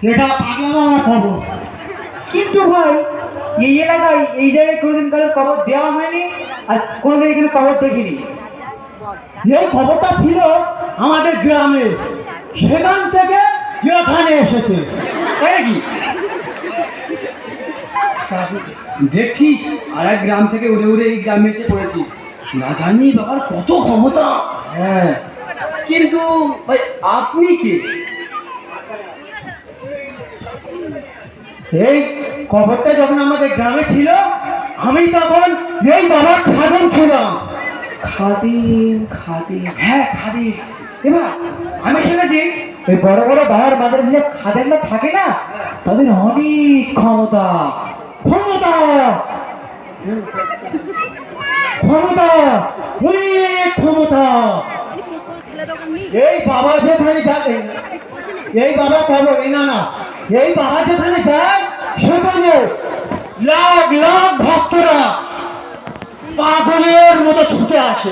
এটা পাগলাম আমার খবর। কিন্তু ভাই এই এলাকায় এই জায়গায় কোনোদিন কারো খবর দেওয়া হয়নি, আর কোনোদিন এখানে খবর দেখিনি। এই খবরটা ছিল আমাদের গ্রামে, সেখান থেকে এখানে এসেছে। তাই নাকি? দেখছিস আর এক গ্রাম থেকে উড়ে উড়ে এই গ্রামে এসে পড়েছি। না জানি বাবার কত ক্ষমতা। হ্যাঁ, কিন্তু ভাই আপনি কে? এই খবরটা যখন আমাদের গ্রামে ছিল, আমি তখন এই বাবার খাদম ছিলাম। খাদিম খাদিম, হ্যাঁ খাদিম। এবার আমি শুনেছি ওই বড় বড় বাবার মাঝে যেসব খাদেমরা থাকে না, তাদের অনেক ক্ষমতা। ক্ষমতা ক্ষমতা অনেক ক্ষমতা। এই বাবা যেখানে যাবে, এই বাবা খবর না না, এই বাবা যেখানে যায় সেখানে লাখ লাখ ভক্তরা পাগলের মতো ছুটে আসে।